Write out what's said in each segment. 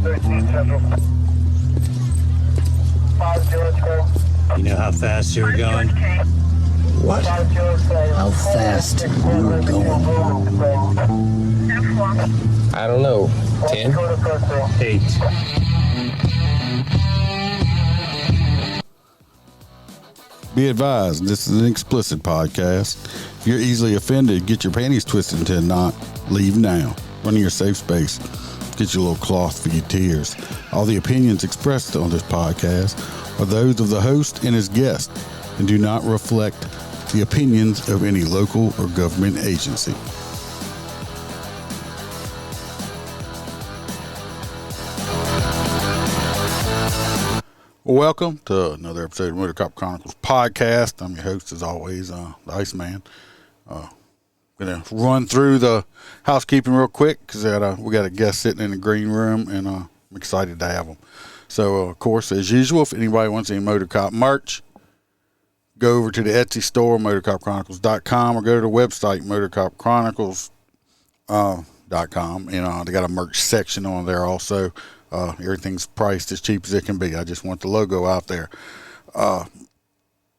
You know how fast you were going? What? How fast you were going? I don't know. 10? 8. Be advised, this is an explicit podcast. If you're easily offended, get your panties twisted into a knot. Leave now. Run to your safe space. Get your little cloth for your tears. All the opinions expressed on this podcast are those of the host and his guest and do not reflect the opinions of any local or government agency. Welcome to another episode of Motor Cop Chronicles podcast. I'm your host, as always, the Iceman. Gonna run through the housekeeping real quick because we got a guest sitting in the green room, and I'm excited to have them. So, of course, as usual, if anybody wants any Motor Cop merch, go over to the Etsy store, motorcopchronicles.com, or go to the website, motorcopchronicles.com, and they got a merch section on there also. Everything's priced as cheap as it can be. I just want the logo out there.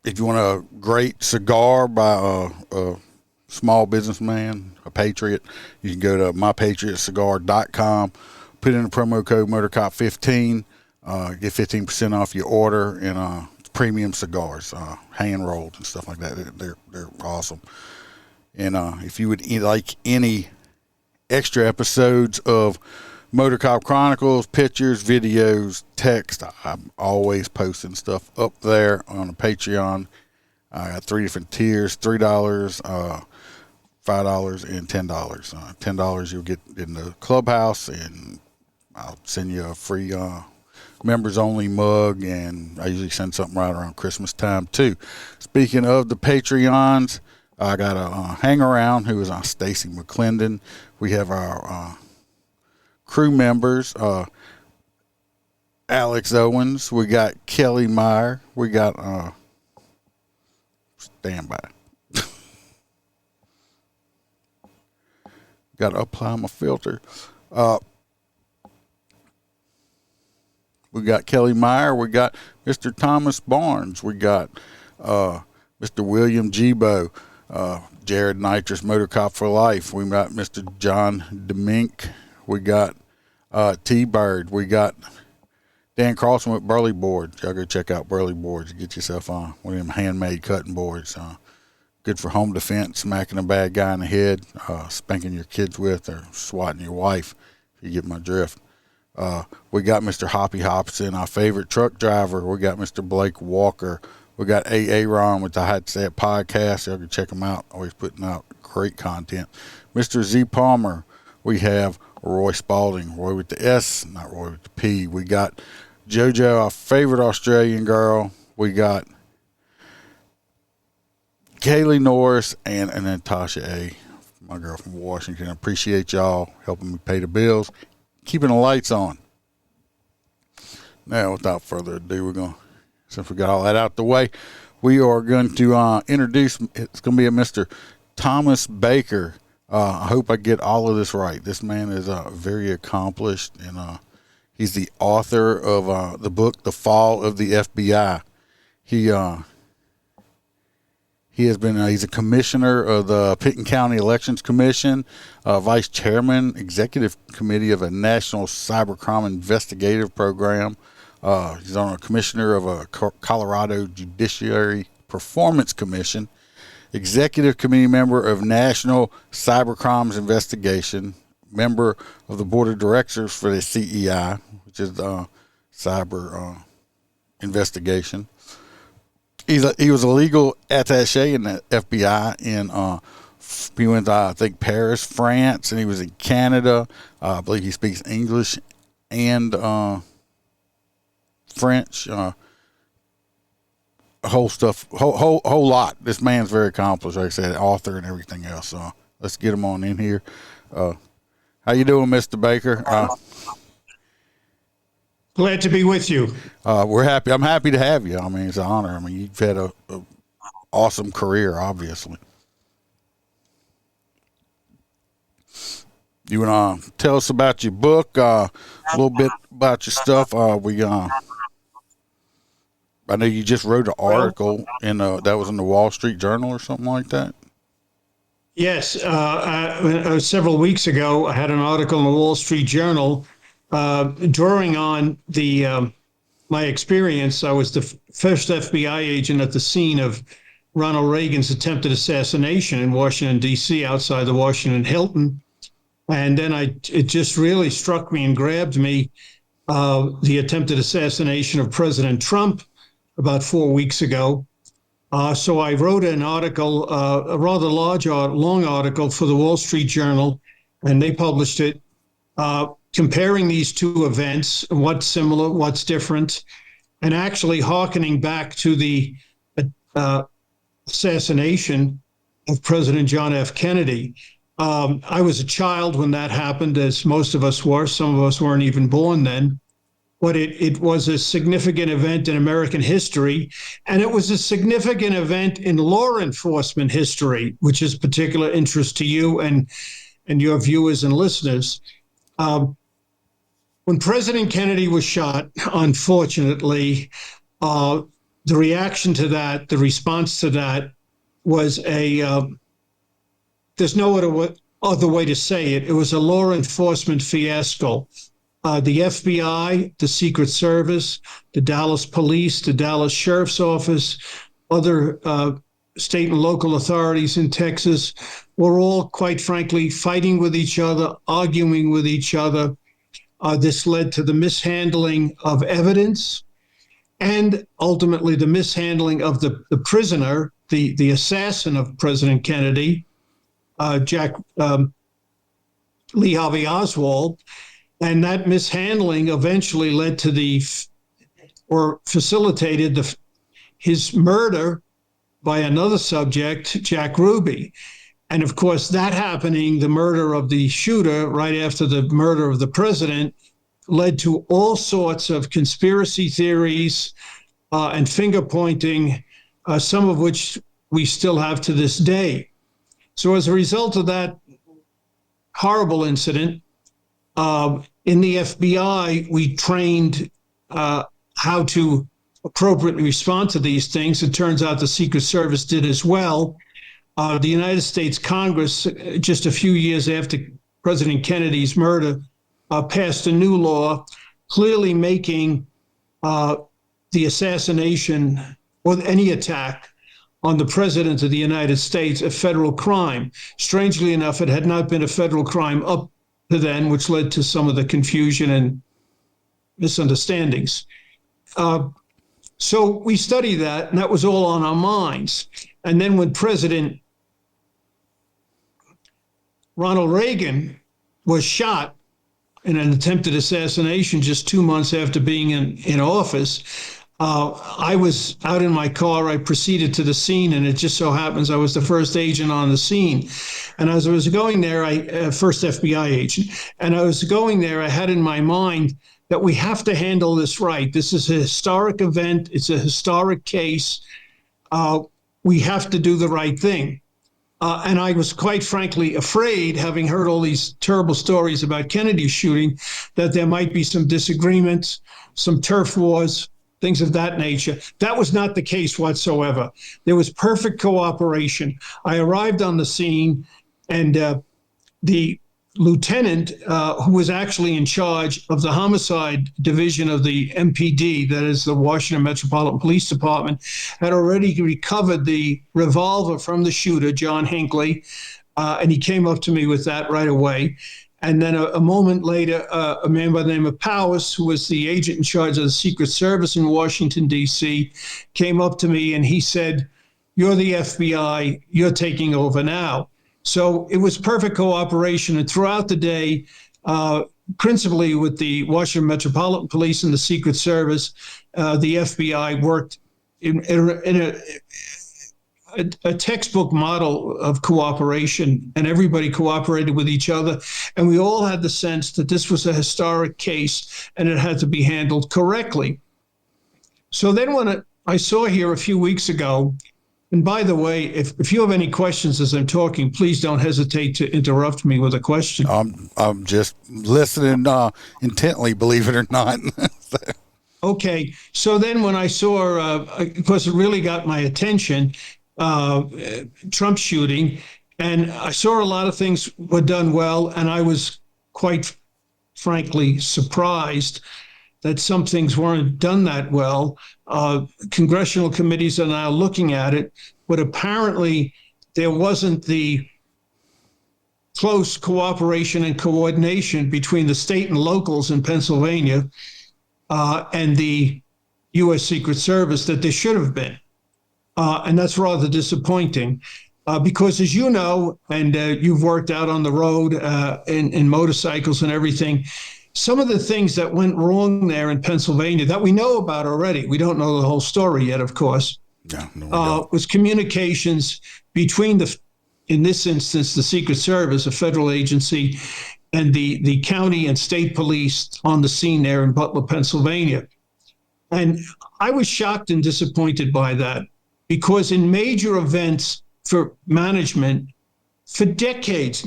If you want a great cigar by a small businessman, a patriot, you can go to mypatriotcigar.com, put in the promo code MotorCop15, get 15% off your order, and premium cigars, hand rolled and stuff like that. They're awesome. And if you would like any extra episodes of Motor Cop Chronicles, pictures, videos, text, I'm always posting stuff up there on the Patreon. I got 3 different tiers: $3, $5, and $10. $10 you'll get in the clubhouse, and I'll send you a free members only mug, and I usually send something right around Christmas time too. Speaking of the Patreons, I got a hang around who is on Stacy McClendon. We have our crew members, Alex Owens, we got Kelly Meyer, we got standby. Got to apply my filter. We got Kelly Meyer, we got Mr. Thomas Barnes, we got Mr. William Gibo, Jared Nitrous, Motor Cop for Life. We got Mr. John DeMink. We got T-Bird. We got Dan Carlson with Burley Boards. Y'all go check out Burley Boards. Get yourself on one of them handmade cutting boards. Good for home defense, smacking a bad guy in the head, spanking your kids with, or swatting your wife, if you get my drift. We got Mr. Hoppy Hobson, our favorite truck driver. We got Mr. Blake Walker. We got A.A. Ron with the Hot Set podcast. Y'all can check him out. Always putting out great content. Mr. Z Palmer. We have Roy Spalding. Roy with the S, not Roy with the P. We got JoJo, our favorite Australian girl. We got Kaylee Norris and Natasha A., my girl from Washington. I appreciate y'all helping me pay the bills, keeping the lights on. Now, without further ado, since we got all that out the way, we are going to introduce, it's going to be a Mr. Thomas Baker. I hope I get all of this right. This man is very accomplished, and he's the author of the book, The Fall of the FBI. He has been, he's a commissioner of the Pickton County Elections Commission, vice chairman, executive committee of a national cybercrime investigative program. He's on a commissioner of a Colorado Judiciary Performance Commission, executive committee member of National Cybercrimes Investigation, member of the board of directors for the CEI, which is cyber investigation. He was a legal attaché in the FBI he went to, I think, Paris, France, and he was in Canada. I believe he speaks English and French. Whole lot. This man's very accomplished, like I said, author and everything else. So let's get him on in here. How you doing, Mr. Baker? Glad to be with you. We're happy. I'm happy to have you. I mean, it's an honor. I mean, you've had a awesome career, obviously. You want to tell us about your book, a little bit about your stuff? I know you just wrote an article that was in the Wall Street Journal or something like that. Yes, several weeks ago, I had an article in the Wall Street Journal drawing on my experience. I was the first FBI agent at the scene of Ronald Reagan's attempted assassination in Washington, D.C., outside the Washington Hilton. And then it just really struck me and grabbed me, the attempted assassination of President Trump about 4 weeks ago. So I wrote an article, a rather long article for the Wall Street Journal, and they published it, comparing these two events, what's similar, what's different, and actually hearkening back to the assassination of President John F. Kennedy. I was a child when that happened, as most of us were. Some of us weren't even born then. But it was a significant event in American history, and it was a significant event in law enforcement history, which is particular interest to you and your viewers and listeners. When President Kennedy was shot, unfortunately, the reaction to that, the response to that, was there's no other way to say it. It was a law enforcement fiasco. The FBI, the Secret Service, the Dallas Police, the Dallas Sheriff's Office, other state and local authorities in Texas were all, quite frankly, fighting with each other, arguing with each other. This led to the mishandling of evidence and ultimately the mishandling of the prisoner, the assassin of President Kennedy, Jack Lee Harvey Oswald. And that mishandling eventually led to facilitated his murder by another subject, Jack Ruby. And of course, that happening, the murder of the shooter right after the murder of the president, led to all sorts of conspiracy theories and finger pointing, some of which we still have to this day. So as a result of that horrible incident, in the FBI, we trained how to appropriately respond to these things. It turns out the Secret Service did as well. The United States Congress, just a few years after President Kennedy's murder, passed a new law clearly making the assassination or any attack on the President of the United States a federal crime. Strangely enough, it had not been a federal crime up to then, which led to some of the confusion and misunderstandings. So we studied that, and that was all on our minds. And then when President Ronald Reagan was shot in an attempted assassination just 2 months after being in office, I was out in my car. I proceeded to the scene, and it just so happens I was the first agent on the scene. And as I was going there, first FBI agent, and I was going there, I had in my mind that we have to handle this right. This is a historic event. It's a historic case. We have to do the right thing. And I was quite frankly afraid, having heard all these terrible stories about Kennedy's shooting, that there might be some disagreements, some turf wars, things of that nature. That was not the case whatsoever. There was perfect cooperation. I arrived on the scene, and the lieutenant who was actually in charge of the homicide division of the MPD, that is the Washington Metropolitan Police Department, had already recovered the revolver from the shooter, John Hinckley, and he came up to me with that right away. And then a moment later, a man by the name of Powers, who was the agent in charge of the Secret Service in Washington, D.C., came up to me and he said, "You're the FBI, you're taking over now." So it was perfect cooperation. And throughout the day, principally with the Washington Metropolitan Police and the Secret Service, the FBI worked in a textbook model of cooperation, and everybody cooperated with each other. And we all had the sense that this was a historic case and it had to be handled correctly. So then when I saw here a few weeks ago And by the way, if you have any questions as I'm talking, please don't hesitate to interrupt me with a question. I'm just listening intently, believe it or not. Okay, so then when I saw, of course, it really got my attention, Trump shooting, and I saw a lot of things were done well, and I was quite frankly surprised that some things weren't done that well. Congressional committees are now looking at it, but apparently there wasn't the close cooperation and coordination between the state and locals in Pennsylvania and the U.S. Secret Service that there should have been. And that's rather disappointing because, as you know, and you've worked out on the road in motorcycles and everything, some of the things that went wrong there in Pennsylvania that we know about already, we don't know the whole story yet, of course, was communications between in this instance, the Secret Service, a federal agency, and the county and state police on the scene there in Butler, Pennsylvania. And I was shocked and disappointed by that because in major events for management, for decades,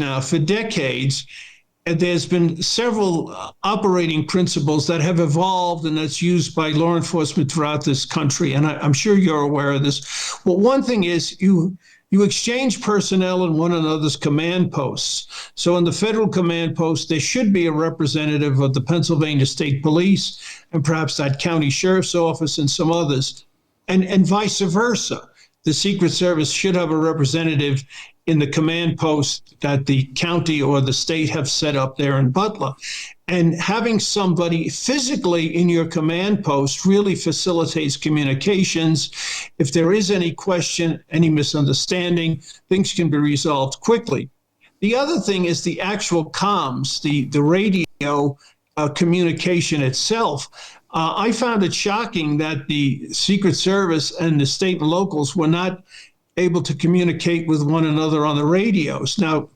there's been several operating principles that have evolved and that's used by law enforcement throughout this country. And I'm sure you're aware of this. Well, one thing is you exchange personnel in one another's command posts. So in the federal command post, there should be a representative of the Pennsylvania State Police and perhaps that county sheriff's office and some others, and vice versa. The Secret Service should have a representative in the command post that the county or the state have set up there in Butler. And having somebody physically in your command post really facilitates communications. If there is any question, any misunderstanding, things can be resolved quickly. The other thing is the actual comms, the radio communication itself. I found it shocking that the Secret Service and the state and locals were not able to communicate with one another on the radios. Now,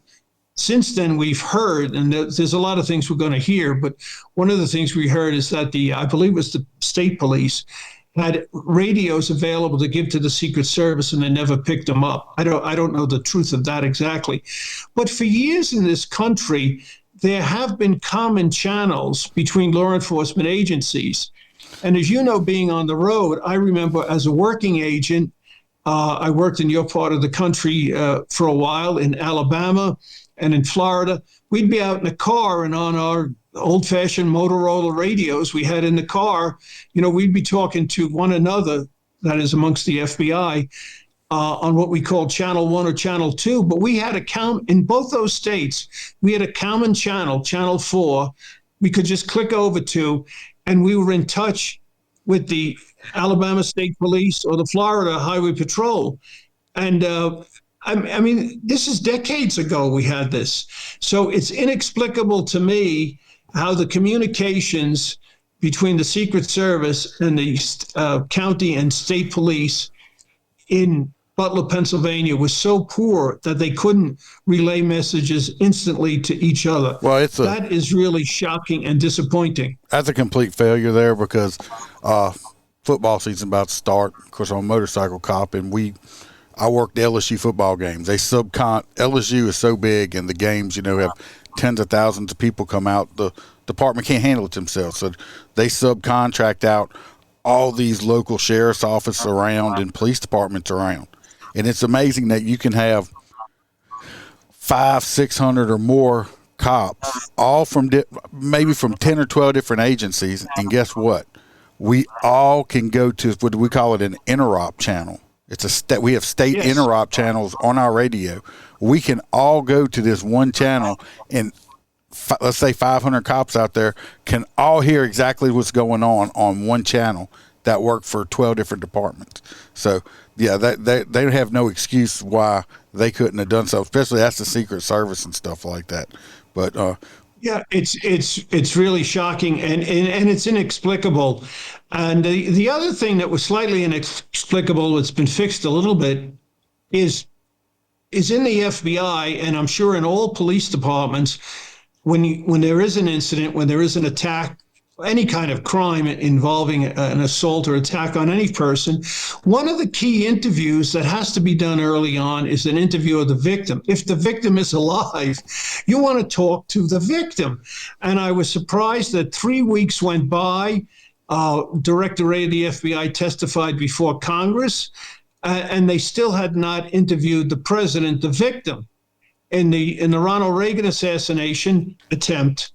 since then, we've heard, and there's a lot of things we're going to hear, but one of the things we heard is that I believe it was the state police, had radios available to give to the Secret Service and they never picked them up. I don't know the truth of that exactly. But for years in this country, there have been common channels between law enforcement agencies. And as you know, being on the road, I remember as a working agent, I worked in your part of the country for a while in Alabama and in Florida. We'd be out in the car and on our old-fashioned Motorola radios we had in the car, we'd be talking to one another, that is amongst the FBI, on what we call Channel 1 or Channel 2. But we had in both those states, we had a common channel, Channel 4, we could just click over to, and we were in touch with the Alabama State Police or the Florida Highway Patrol. And I mean, this is decades ago we had this. So it's inexplicable to me how the communications between the Secret Service and the county and state police in Butler, Pennsylvania was so poor that they couldn't relay messages instantly to each other. Well, that is really shocking and disappointing. That's a complete failure there because football season about to start. Of course, I'm a motorcycle cop, and I worked LSU football games. LSU is so big, and the games, have tens of thousands of people come out. The department can't handle it themselves, so they subcontract out all these local sheriff's offices around and police departments around. And it's amazing that you can have 500-600 or more cops, all from maybe from 10 or 12 different agencies. And guess what? We all can go to what we call it an interop channel. We have state interop channels on our radio. We can all go to this one channel, and let's say 500 cops out there can all hear exactly what's going on one channel that work for 12 different departments. So, yeah, they have no excuse why they couldn't have done so, especially that's the Secret Service and stuff like that. But yeah, it's really shocking and it's inexplicable. And the other thing that was slightly inexplicable, it's been fixed a little bit, is in the FBI, and I'm sure in all police departments, when there is an incident, when there is an attack any kind of crime involving an assault or attack on any person, one of the key interviews that has to be done early on is an interview of the victim. If the victim is alive, you want to talk to the victim. And I was surprised that 3 weeks went by. Director Ray of the FBI testified before Congress, and they still had not interviewed the president, the victim. In the Ronald Reagan assassination attempt,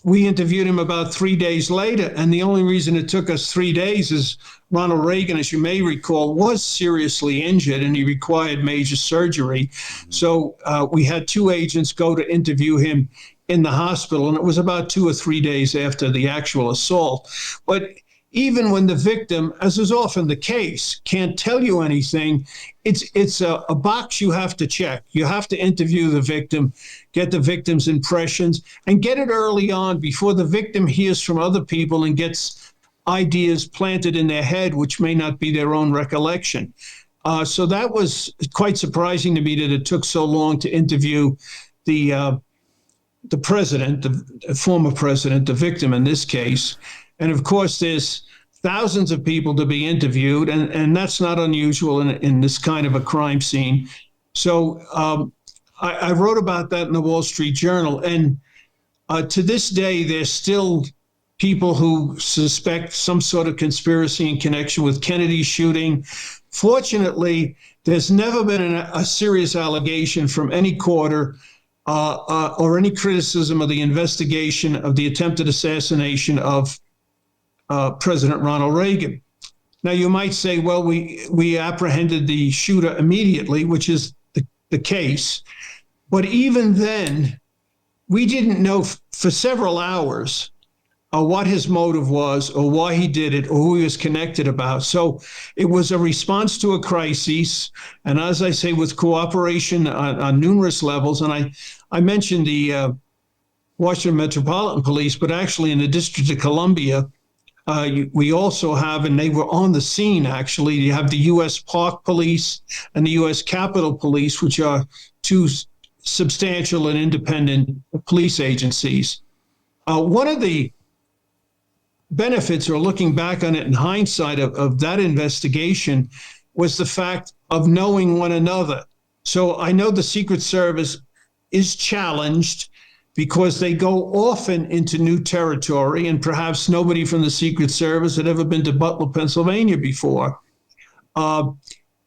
we interviewed him about 3 days later, and the only reason it took us 3 days is Ronald Reagan, as you may recall, was seriously injured and he required major surgery. So we had 2 agents go to interview him in the hospital, and it was about 2 or 3 days after the actual assault. But even when the victim, as is often the case, can't tell you anything, it's a box you have to check. You have to interview the victim, get the victim's impressions, and get it early on before the victim hears from other people and gets ideas planted in their head, which may not be their own recollection. So that was quite surprising to me that it took so long to interview the president, the former president, the victim in this case. And of course, there's thousands of people to be interviewed, and that's not unusual in this kind of a crime scene. So I wrote about that in the Wall Street Journal. And to this day, there's still people who suspect some sort of conspiracy in connection with Kennedy's shooting. Fortunately, there's never been a serious allegation from any quarter or any criticism of the investigation of the attempted assassination of President Ronald Reagan. Now, you might say, well, we apprehended the shooter immediately, which is the case. But even then, we didn't know for several hours what his motive was or why he did it or who he was connected about. So it was a response to a crisis. And as I say, with cooperation on numerous levels, and I mentioned the Washington Metropolitan Police, but actually in the District of Columbia, we also have, and they were on the scene actually, you have the U.S. Park Police and the U.S. Capitol Police, which are 2 substantial and independent police agencies. One of the benefits, or looking back on it in hindsight, of that investigation was the fact of knowing one another. So I know the Secret Service is challenged because they go often into new territory, and perhaps nobody from the Secret Service had ever been to Butler, Pennsylvania before.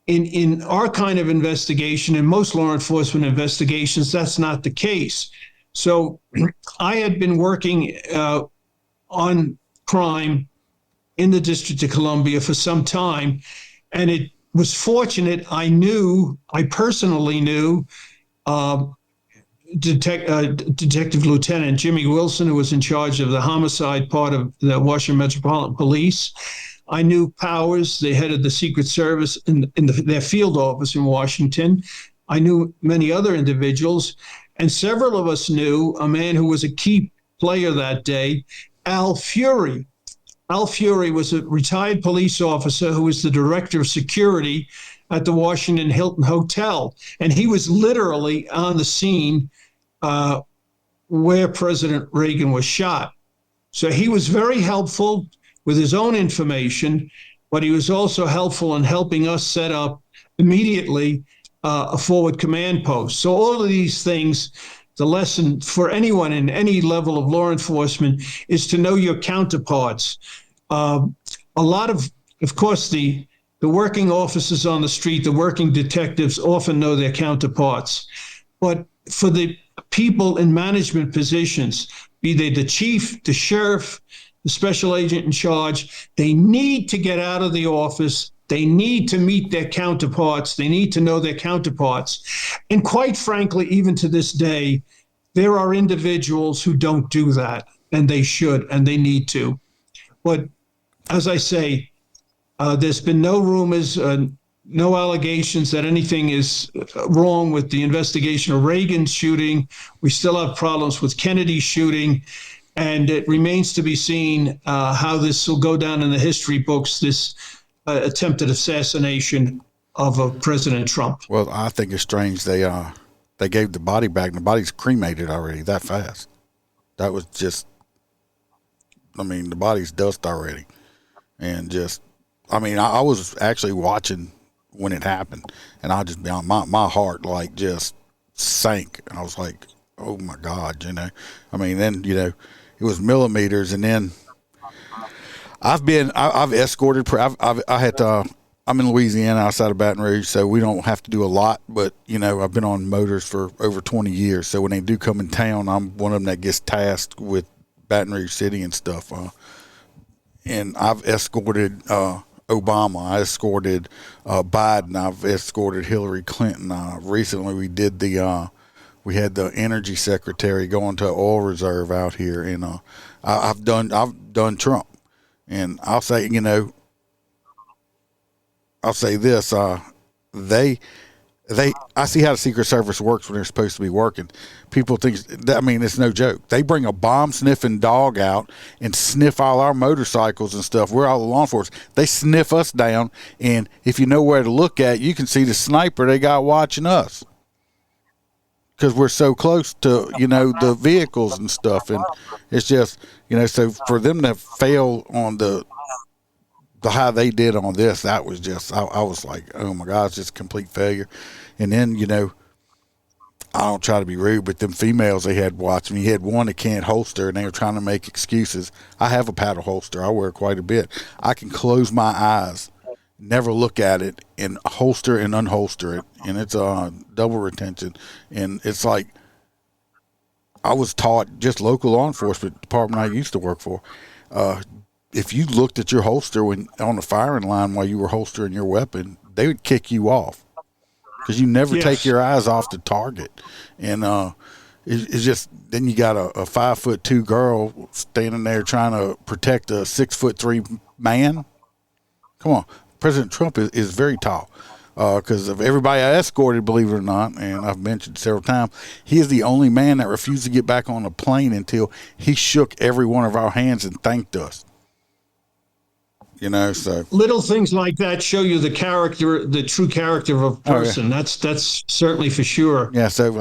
In our kind of investigation, in most law enforcement investigations, that's not the case. So I had been working on crime in the District of Columbia for some time, and it was fortunate I personally knew Detective Lieutenant Jimmy Wilson, who was in charge of the homicide part of the Washington Metropolitan Police. I knew Powers, the head of the Secret Service in their field office in Washington. I knew many other individuals, and several of us knew a man who was a key player that day, Al Fury. Al Fury was a retired police officer who was the director of security at the Washington Hilton Hotel. And he was literally on the scene where President Reagan was shot. So he was very helpful with his own information, but he was also helpful in helping us set up immediately a forward command post. So all of these things, the lesson for anyone in any level of law enforcement is to know your counterparts. A lot of course, the working officers on the street, the working detectives often know their counterparts. But for the people in management positions, be they the chief, the sheriff, the special agent in charge, they need to get out of the office. They need to meet their counterparts. They need to know their counterparts. And quite frankly, even to this day, there are individuals who don't do that, and they should, and they need to. But as I say, there's been no rumors, no allegations that anything is wrong with the investigation of Reagan's shooting. We still have problems with Kennedy's shooting, and it remains to be seen how this will go down in the history books, this attempted assassination of President Trump. Well, I think it's strange they gave the body back, and the body's cremated already that fast. That was just I mean, the body's dust already. And just, I mean, I was actually watching when it happened, and I just, my heart like just sank. I was like, oh my God, you know. I mean, then, you know, it was millimeters, and then I've escorted, I'm in Louisiana outside of Baton Rouge, so we don't have to do a lot, but, you know, I've been on motors for over 20 years, so when they do come in town, I'm one of them that gets tasked with Baton Rouge City and stuff. And I've escorted Obama, I escorted Biden, I've escorted Hillary Clinton. Recently we did we had the energy secretary going to oil reserve out here, and I've done Trump. And I'll say, you know, I'll say this, I see how the Secret Service works when they're supposed to be working. People think that, I mean, it's no joke. They bring a bomb sniffing dog out and sniff all our motorcycles and stuff. We're all the law enforcement. They sniff us down, and if you know where to look at, you can see the sniper they got watching us, because we're so close to, you know, the vehicles and stuff. And it's just, you know, so for them to fail on the how they did on this, that was just, I was like, oh my God, it's just a complete failure. And then, you know, I don't try to be rude, but them females they had watching me, you had one that can't holster, and they were trying to make excuses. I have a paddle holster. I wear quite a bit. I can close my eyes, never look at it, and holster and unholster it. And it's double retention. And it's like, I was taught, just local law enforcement department I used to work for, if you looked at your holster when on the firing line while you were holstering your weapon, they would kick you off, because you never take your eyes off the target. And it's just, then you got a 5'2" girl standing there trying to protect a 6'3" man. Come on, President Trump is very tall. Because of everybody I escorted, believe it or not, and I've mentioned several times, he is the only man that refused to get back on a plane until he shook every one of our hands and thanked us. You know, so little things like that show you the character, the true character of a person. Oh, yeah. That's certainly for sure. Yeah. So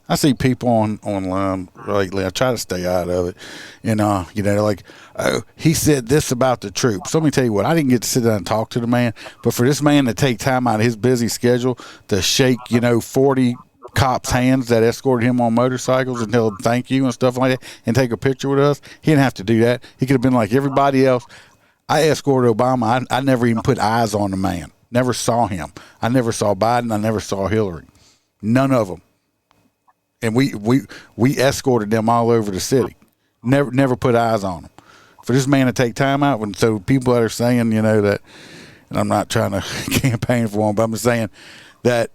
I see people online lately. I try to stay out of it, and you know, like, oh, he said this about the troops. Let me tell you what. I didn't get to sit down and talk to the man, but for this man to take time out of his busy schedule to shake, you know, 40 cops' hands that escorted him on motorcycles and tell them thank you and stuff like that, and take a picture with us, he didn't have to do that. He could have been like everybody else. I escorted Obama. I never even put eyes on the man. Never saw him. I never saw Biden. I never saw Hillary. None of them. And we escorted them all over the city. Never put eyes on them. For this man to take time out, and so people that are saying, you know, that, and I'm not trying to campaign for him, but I'm just saying that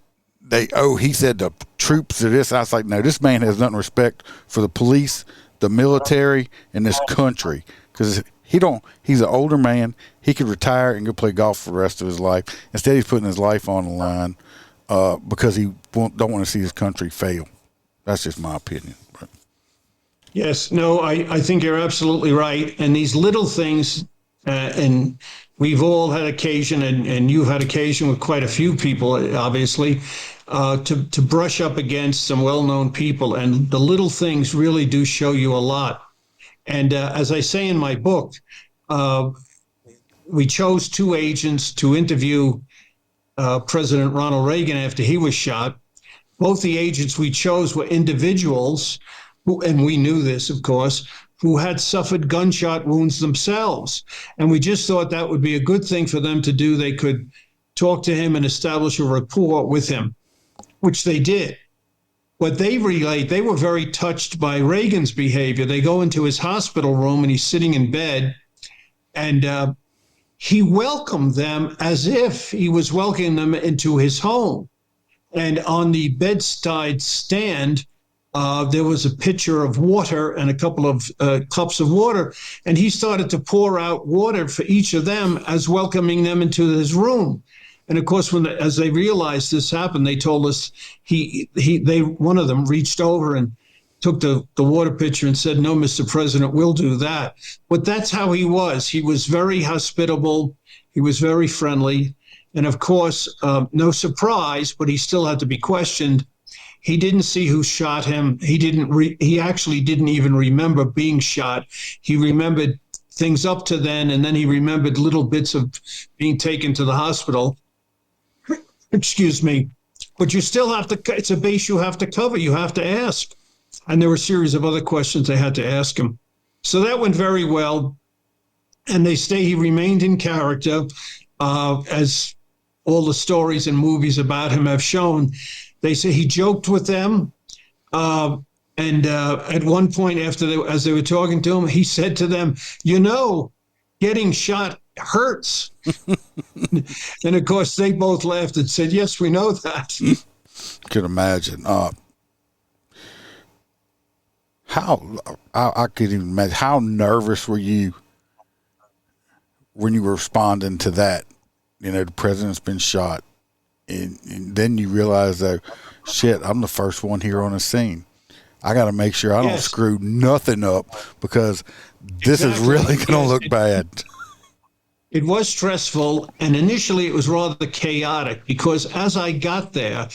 he said the troops are this. I was like, no, this man has nothing respect for the police, the military, and this country, because he's an older man. He could retire and go play golf for the rest of his life. Instead, he's putting his life on the line because he don't want to see his country fail. That's just my opinion. But. Yes, no, I think you're absolutely right. And these little things, and we've all had occasion, and you've had occasion with quite a few people, obviously, to brush up against some well-known people. And the little things really do show you a lot. And as I say in my book, we chose two agents to interview President Ronald Reagan after he was shot. Both the agents we chose were individuals, and we knew this, of course, who had suffered gunshot wounds themselves. And we just thought that would be a good thing for them to do. They could talk to him and establish a rapport with him, which they did. What they relate, they were very touched by Reagan's behavior. They go into his hospital room and he's sitting in bed, and he welcomed them as if he was welcoming them into his home. And on the bedside stand, there was a pitcher of water and a couple of cups of water, and he started to pour out water for each of them as welcoming them into his room. And of course, as they realized this happened, they told us one of them reached over and took the water pitcher and said, "No, Mr. President, we'll do that." But that's how he was. He was very hospitable. He was very friendly. And of course, no surprise, but he still had to be questioned. He didn't see who shot him. He actually didn't even remember being shot. He remembered things up to then, and then he remembered little bits of being taken to the hospital. Excuse me. But you still have to, it's a base you have to cover. You have to ask. And there were a series of other questions they had to ask him. So that went very well. And he remained in character, as all the stories and movies about him have shown. They say he joked with them. And at one point, as they were talking to him, he said to them, getting shot hurts. And of course, they both laughed and said, yes, we know that. Can imagine. I could even imagine, how nervous were you when you were responding to that? The president's been shot. And then you realize, though, shit, I'm the first one here on the scene. I got to make sure I don't screw nothing up, because this is really going to look bad. It was stressful, and initially it was rather chaotic, because as I got there,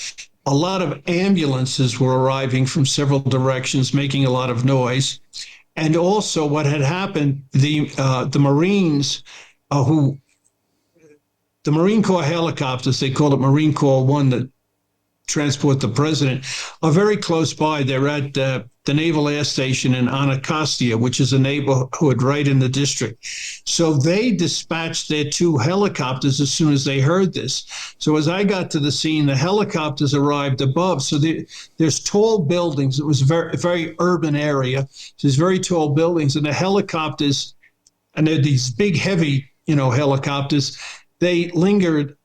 a lot of ambulances were arriving from several directions, making a lot of noise. And also what had happened, the Marines the Marine Corps helicopters, they call it Marine Corps One, that transport the president, are very close by. They're at the Naval Air Station in Anacostia, which is a neighborhood right in the district. So they dispatched their 2 helicopters as soon as they heard this. So as I got to the scene, the helicopters arrived above. So there's tall buildings. It was a very urban area. So there's very tall buildings, and the helicopters, and they're these big, heavy, helicopters. They lingered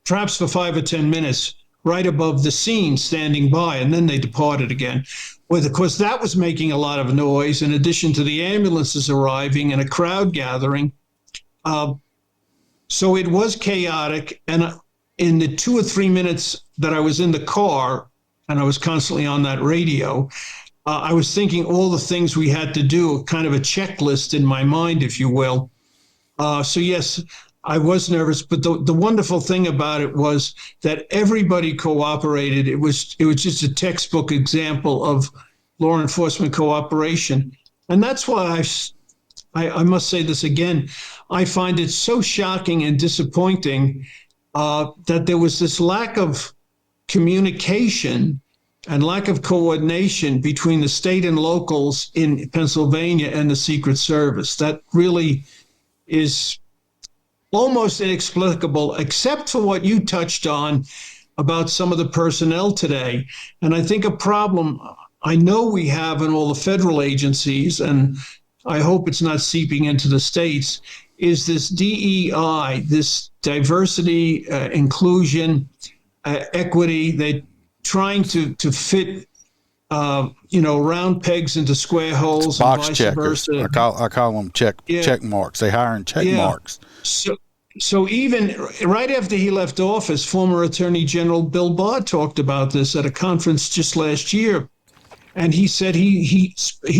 perhaps for 5 or 10 minutes right above the scene, standing by, and then they departed again. Well, of course, that was making a lot of noise, in addition to the ambulances arriving and a crowd gathering. So it was chaotic. And in the 2 or 3 minutes that I was in the car, and I was constantly on that radio, I was thinking all the things we had to do, kind of a checklist in my mind, if you will. So yes, I was nervous, but the wonderful thing about it was that everybody cooperated. It was just a textbook example of law enforcement cooperation. And that's why I must say this again, I find it so shocking and disappointing that there was this lack of communication and lack of coordination between the state and locals in Pennsylvania and the Secret Service. That really is almost inexplicable, except for what you touched on about some of the personnel today. And I think a problem I know we have in all the federal agencies, and I hope it's not seeping into the states, is this DEI, this diversity, inclusion, equity. They're trying to fit round pegs into square holes, box and vice checkers. versa. I call them check marks. They hire in check marks. So even right after he left office, former Attorney General Bill Barr talked about this at a conference just last year. And he said he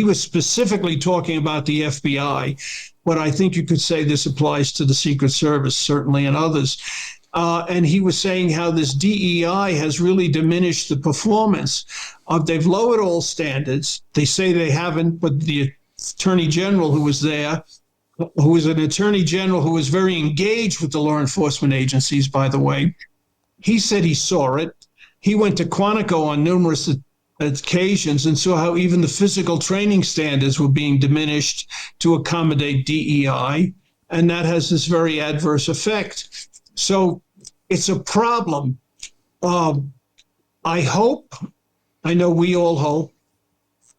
was specifically talking about the FBI, but I think you could say this applies to the Secret Service, certainly, and others. And he was saying how this DEI has really diminished the performance. They've lowered all standards. They say they haven't, but the Attorney General who was there, who was an Attorney General who was very engaged with the law enforcement agencies, by the way, he said he saw it. He went to Quantico on numerous occasions and saw how even the physical training standards were being diminished to accommodate DEI, and that has this very adverse effect. So it's a problem. I know we all hope,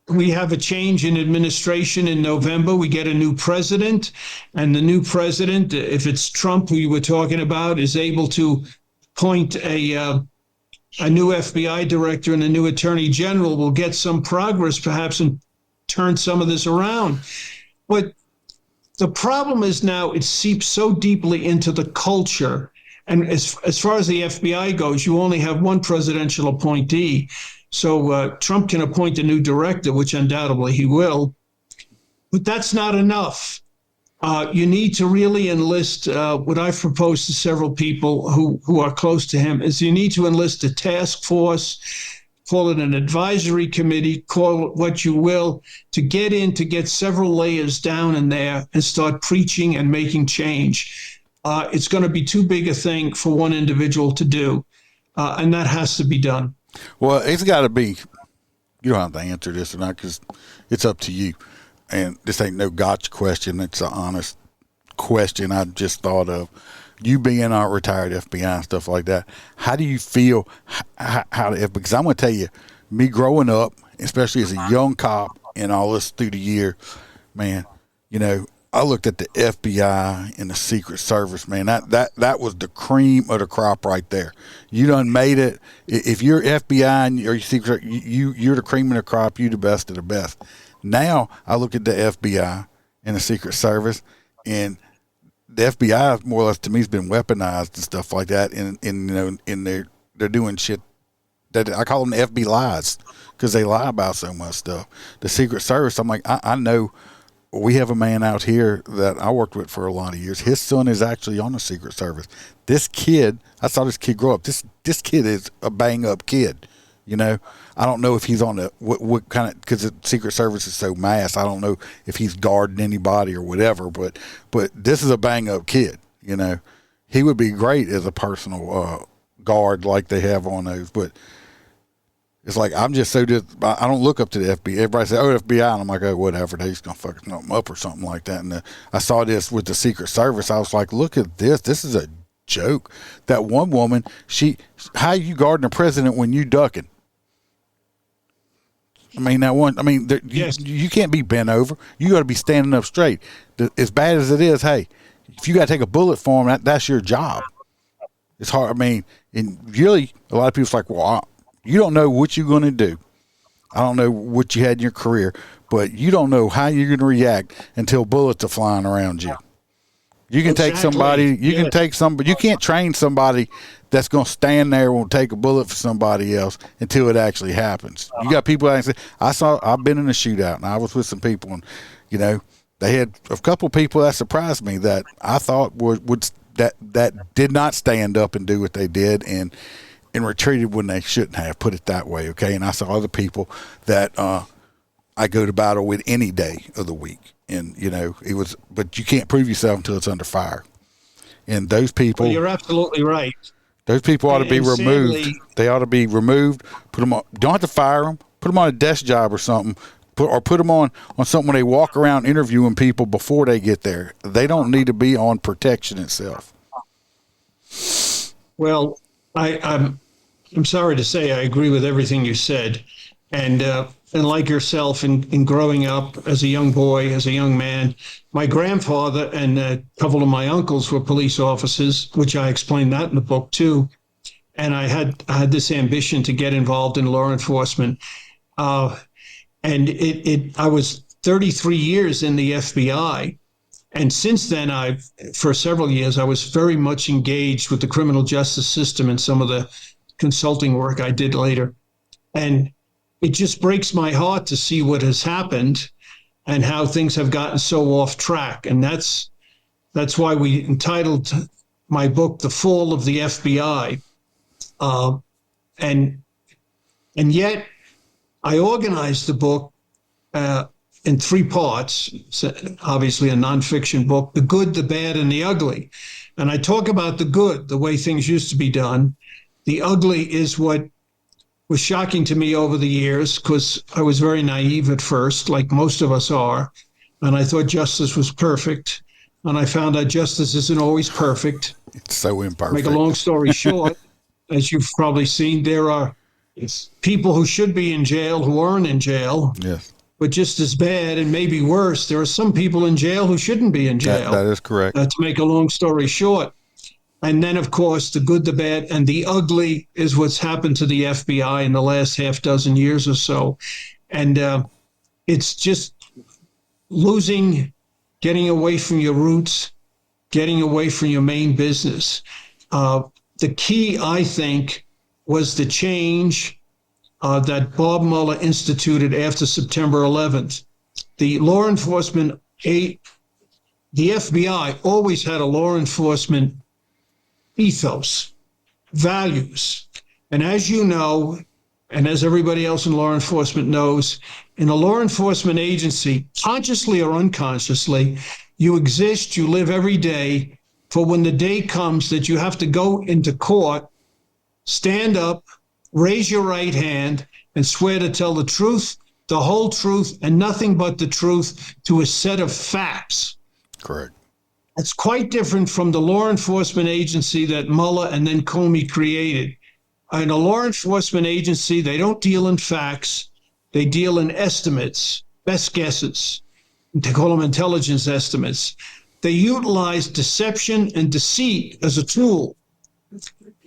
we have a change in administration in November. We get a new president, and the new president, if it's Trump who you were talking about, is able to appoint a new FBI director and a new attorney general. Will get some progress perhaps and turn some of this around. But the problem is now it seeps so deeply into the culture. And as far as the FBI goes, you only have one presidential appointee. So Trump can appoint a new director, which undoubtedly he will. But that's not enough. You need to really enlist, what I've proposed to several people who are close to him, is you need to enlist a task force call it an advisory committee, call it what you will, to get several layers down in there and start preaching and making change. It's going to be too big a thing for one individual to do, and that has to be done. Well, it's got to be. You don't have to answer this or not because it's up to you. And this ain't no gotcha question. It's an honest question I just thought of. You being a retired FBI and stuff like that, how do you feel because I'm going to tell you, me growing up, especially as a young cop and all this through the year, man, you know, I looked at the FBI and the Secret Service, man. That was the cream of the crop right there. You done made it. If you're FBI and you're Secret, you're the cream of the crop. You the best of the best. Now I look at the FBI and the Secret Service, and the FBI more or less to me has been weaponized and stuff like that. And you know, in they're doing shit that I call them the FB lies because they lie about so much stuff. The Secret Service, I'm like, I know. We have a man out here that I worked with for a lot of years. His son is actually on the Secret Service. This kid, I saw this kid grow up. This kid is a bang up kid. You know, I don't know if he's on the what kind of, because the Secret Service is so mass. I don't know if he's guarding anybody or whatever. But this is a bang up kid. You know, he would be great as a personal guard like they have on those. But it's like, I'm just I don't look up to the FBI. Everybody says, oh, FBI. And I'm like, oh, whatever. They're just going to fuck something up or something like that. And I saw this with the Secret Service. I was like, look at this. This is a joke. That one woman, how you guarding the president when you ducking? I mean, Yes. You can't be bent over. You got to be standing up straight. As bad as it is, hey, if you got to take a bullet for him, that's your job. It's hard. I mean, and really, a lot of people's like, well, you don't know what you're going to do. I don't know what you had in your career, but you don't know how you're going to react until bullets are flying around you. You can take somebody, you can't train somebody that's going to stand there and take a bullet for somebody else until it actually happens. You got people that say, I've been in a shootout and I was with some people and, you know, they had a couple people that surprised me that I thought that did not stand up and do what they did and retreated when they shouldn't have, put it that way, okay? And I saw other people that I go to battle with any day of the week. And, you know, but you can't prove yourself until it's under fire. And those people... Well, you're absolutely right. Those people ought to be removed. Sadly, they ought to be removed, put them on, don't have to fire them, put them on a desk job or something, put them on something when they walk around interviewing people before they get there. They don't need to be on protection itself. Well, I'm sorry to say I agree with everything you said. And like yourself, in growing up as a young boy, as a young man, my grandfather and a couple of my uncles were police officers, which I explained that in the book too. And I had this ambition to get involved in law enforcement. And I was 33 years in the FBI. And since then, for several years, I was very much engaged with the criminal justice system and some of the consulting work I did later. And it just breaks my heart to see what has happened and how things have gotten so off track. And that's why we entitled my book, The Fall of the FBI. And yet I organized the book in three parts. It's obviously a nonfiction book, the good, the bad, and the ugly. And I talk about the good, the way things used to be done. The ugly is what was shocking to me over the years because I was very naive at first, like most of us are. And I thought justice was perfect. And I found out justice isn't always perfect. It's so imperfect. Make a long story short, as you've probably seen, there are people who should be in jail who aren't in jail. Yes. But just as bad and maybe worse, there are some people in jail who shouldn't be in jail. That is correct. To make a long story short. And then, of course, the good, the bad, and the ugly is what's happened to the FBI in the last half dozen years or so. And it's just getting away from your roots, getting away from your main business. The key, I think, was the change that Bob Mueller instituted after September 11th. The law enforcement, the FBI always had a law enforcement ethos, values. And as you know, and as everybody else in law enforcement knows, in a law enforcement agency, consciously or unconsciously, you exist, you live every day for when the day comes that you have to go into court, stand up, raise your right hand, and swear to tell the truth, the whole truth, and nothing but the truth to a set of facts. Correct. It's quite different from the law enforcement agency that Mueller and then Comey created. In a law enforcement agency, they don't deal in facts. They deal in estimates, best guesses. They call them intelligence estimates. They utilize deception and deceit as a tool.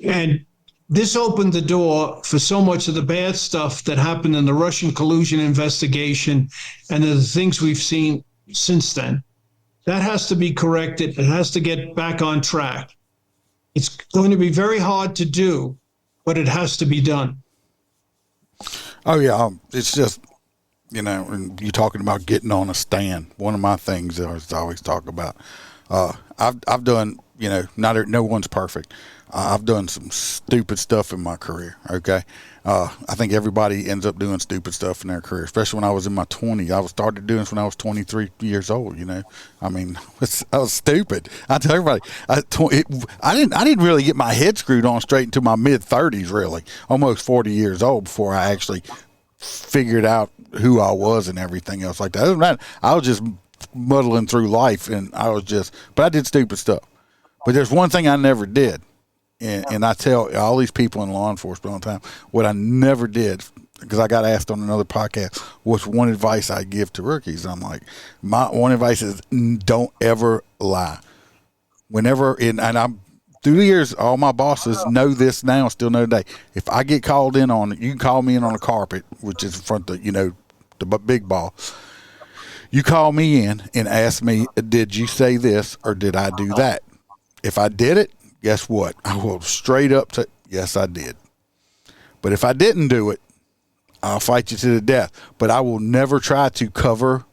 And this opened the door for so much of the bad stuff that happened in the Russian collusion investigation and the things we've seen since then. That has to be corrected. It has to get back on track. It's going to be very hard to do, but it has to be done. Oh yeah, it's just, and you're talking about getting on a stand. One of my things I always talk about. I've done, no one's perfect. I've done some stupid stuff in my career. Okay, I think everybody ends up doing stupid stuff in their career, especially when I was in my 20s. I started doing this when I was 23 years old. I mean, I was stupid. I tell everybody, I didn't really get my head screwed on straight until my mid 30s, really, almost 40 years old, before I actually figured out who I was and everything else like that. Other than that, I was just muddling through life, and but I did stupid stuff. But there's one thing I never did. And I tell all these people in law enforcement all the time, what I never did, because I got asked on another podcast, what's one advice I give to rookies? I'm like, my one advice is don't ever lie. Whenever, and I'm through the years, all my bosses know this now, still know today. If I get called in on, you can call me in on a carpet, which is in front of the big boss. You call me in and ask me, did you say this or did I do that? If I did it, guess what? I will straight up say, yes, I did. But if I didn't do it, I'll fight you to the death. But I will never try to cover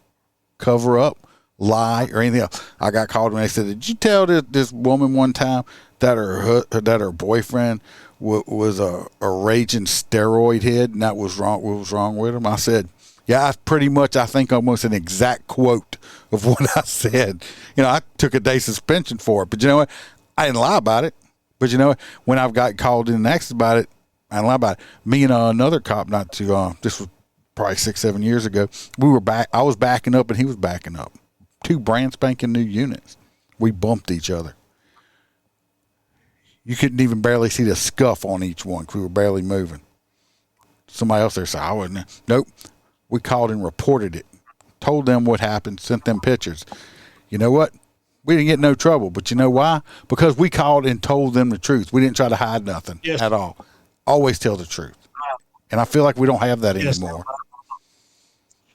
up, lie, or anything else. I got called and they said, did you tell this woman one time that her boyfriend was a raging steroid head and that was wrong? What was wrong with him? I said, yeah, I think almost an exact quote of what I said. I took a day suspension for it. But you know what? I didn't lie about it. But you know what? When I've got called in and asked about it, I didn't lie about it. Me and another cop, this was probably 6-7 years ago, I was backing up and he was backing up. 2 brand spanking new units. We bumped each other. You couldn't even barely see the scuff on each one because we were barely moving. Somebody else there said, I wasn't. Nope. We called and reported it. Told them what happened, sent them pictures. You know what? We didn't get no trouble, but you know why? Because we called and told them the truth. We didn't try to hide nothing at all. Always tell the truth. And I feel like we don't have that anymore.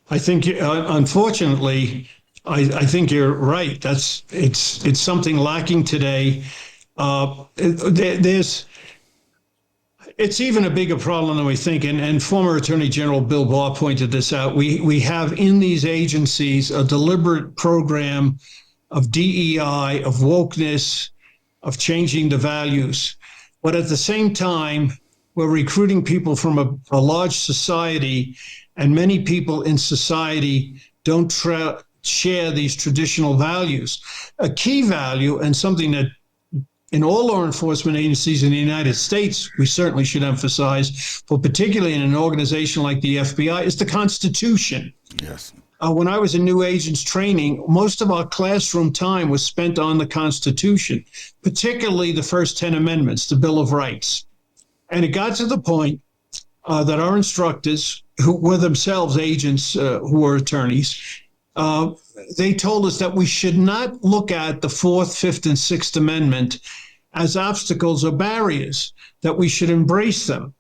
I think, unfortunately, I think you're right. It's something lacking today. It's even a bigger problem than we think. And former Attorney General Bill Barr pointed this out. We have in these agencies a deliberate program of DEI, of wokeness, of changing the values. But at the same time, we're recruiting people from a large society, and many people in society don't share these traditional values. A key value, and something that in all law enforcement agencies in the United States, we certainly should emphasize, but particularly in an organization like the FBI, is the Constitution. Yes. When I was in new agents training, most of our classroom time was spent on the Constitution, particularly the first 10 amendments, the Bill of Rights. And it got to the point that our instructors, who were themselves agents who were attorneys, they told us that we should not look at the 4th, 5th, and 6th Amendment as obstacles or barriers, that we should embrace them.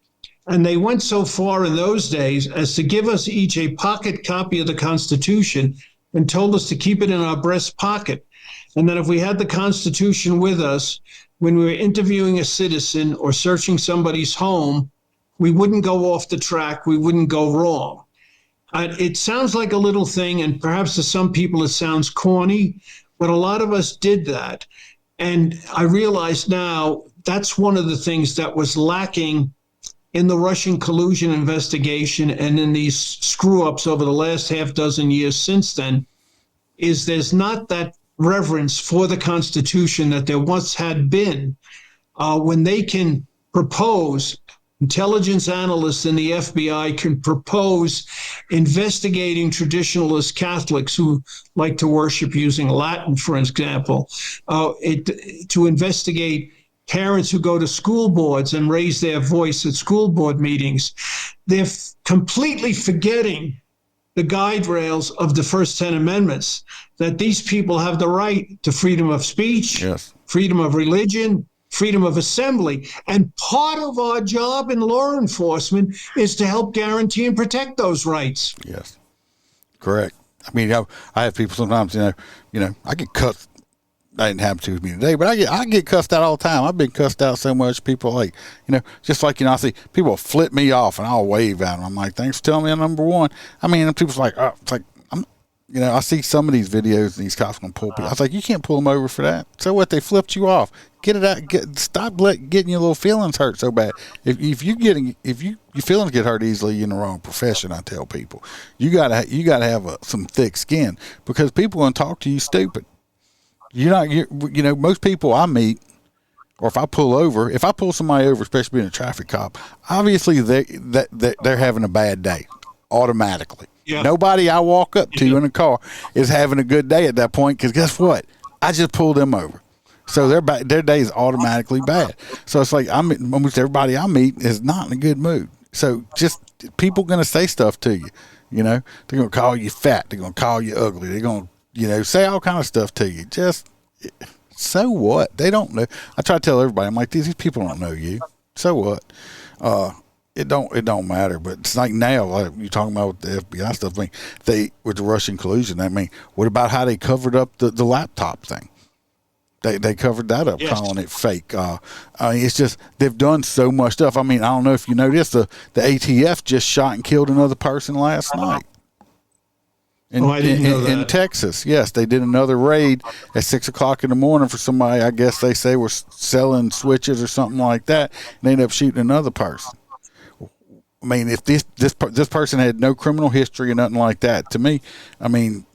And they went so far in those days as to give us each a pocket copy of the Constitution and told us to keep it in our breast pocket. And that if we had the Constitution with us, when we were interviewing a citizen or searching somebody's home, we wouldn't go off the track, we wouldn't go wrong. It sounds like a little thing, and perhaps to some people it sounds corny, but a lot of us did that. And I realize now that's one of the things that was lacking in the Russian collusion investigation and in these screw-ups over the last half dozen years since then is there's not that reverence for the Constitution that there once had been when they can propose, intelligence analysts in the FBI can propose investigating traditionalist Catholics who like to worship using Latin, for example, to investigate parents who go to school boards and raise their voice at school board meetings. They're completely forgetting the guide rails of the first 10 amendments, that these people have the right to freedom of speech, Yes. freedom of religion, freedom of assembly. And part of our job in law enforcement is to help guarantee and protect those rights. Yes. Correct. I mean, I have people sometimes, I get cussed. That didn't happen to me today, but I get cussed out all the time. I've been cussed out so much. People just like, I see people flip me off and I'll wave at them. I'm like, thanks for telling me I'm number one. I mean, and people's like, it's like, I see some of these videos and these cops going to pull people. I was like, you can't pull them over for that. So what? They flipped you off. Get it out. Stop getting your little feelings hurt so bad. If your feelings get hurt easily, you're in the wrong profession. I tell people, you gotta have some thick skin, because people going to talk to you stupid. Most people I meet, or if I pull somebody over, especially being a traffic cop, obviously they're having a bad day automatically. Yeah. Nobody I walk up to in a car is having a good day at that point, because guess what? I just pulled them over. So their day is automatically bad. So it's like almost everybody I meet is not in a good mood. So just people going to say stuff to you. They're going to call you fat. They're going to call you ugly. They're going to say all kind of stuff to you. Just so what? They don't know. I try to tell everybody, I'm like, these people don't know you. So what? It don't matter. But it's like now, like you're talking about the FBI stuff. I mean, with the Russian collusion. I mean, what about how they covered up the laptop thing? They covered that up, yes, calling it fake. I mean, it's just they've done so much stuff. I mean, I don't know if you know this. The ATF just shot and killed another person last night. I didn't know that. In Texas, yes, they did another raid at 6 o'clock in the morning for somebody. I guess they say were selling switches or something like that, and they ended up shooting another person. I mean, if this person had no criminal history or nothing like that, to me, I mean,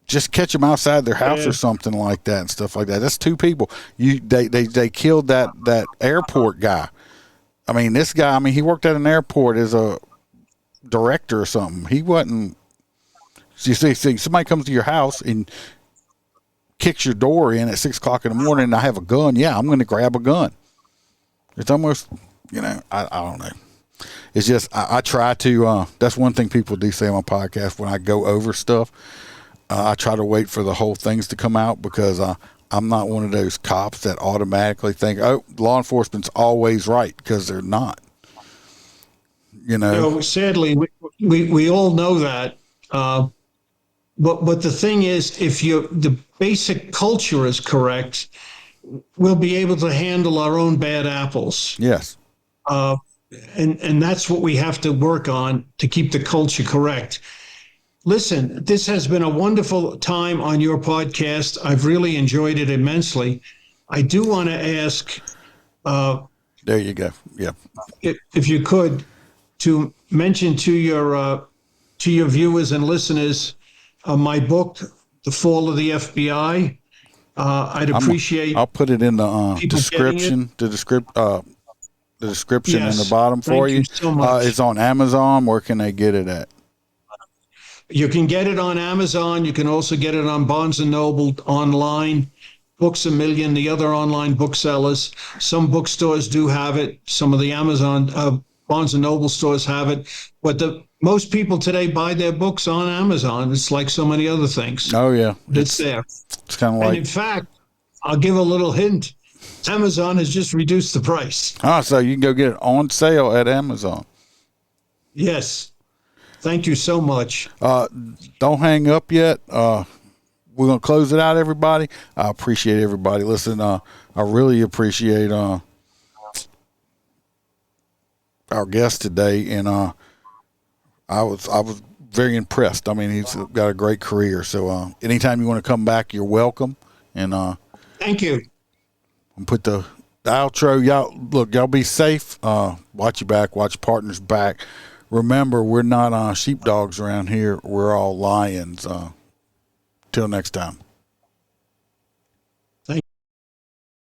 just catch them outside their house or something like that and stuff like that. That's two people. They killed that airport guy. I mean, this guy, he worked at an airport as a director or something. He wasn't. You see, somebody comes to your house and kicks your door in at 6 o'clock in the morning, and I have a gun. Yeah, I'm going to grab a gun. It's almost, I don't know. It's just I try to. That's one thing people do say on my podcast when I go over stuff. I try to wait for the whole things to come out, because I'm not one of those cops that automatically think, oh, law enforcement's always right, because they're not. Sadly, we all know that. But the thing is, if the basic culture is correct, we'll be able to handle our own bad apples. Yes. And that's what we have to work on to keep the culture correct. Listen, this has been a wonderful time on your podcast. I've really enjoyed it immensely. I do want to ask. There you go. Yeah. If you could, to mention to your viewers and listeners, my book, The Fall of the FBI. I'd appreciate. I'll put it in the description. The description in the bottom for you. So much. It's on Amazon. Where can they get it at? You can get it on Amazon. You can also get it on Barnes & Noble online, Books A Million, the other online booksellers. Some bookstores do have it. Some of the Amazon, Barnes & Noble stores have it. But most people today buy their books on Amazon. It's like so many other things. Oh, yeah. It's there. It's kind of like. And in fact, I'll give a little hint. Amazon has just reduced the price. So you can go get it on sale at Amazon. Yes. Thank you so much. Don't hang up yet. We're going to close it out, everybody. I appreciate everybody. Listen, I really appreciate our guest today, and I was very impressed. He's got a great career. So anytime you want to come back, you're welcome. And thank you. And put the outro. Y'all be safe. Watch your back, watch your partner's back. Remember, we're not sheepdogs around here. We're all lions. Till next time.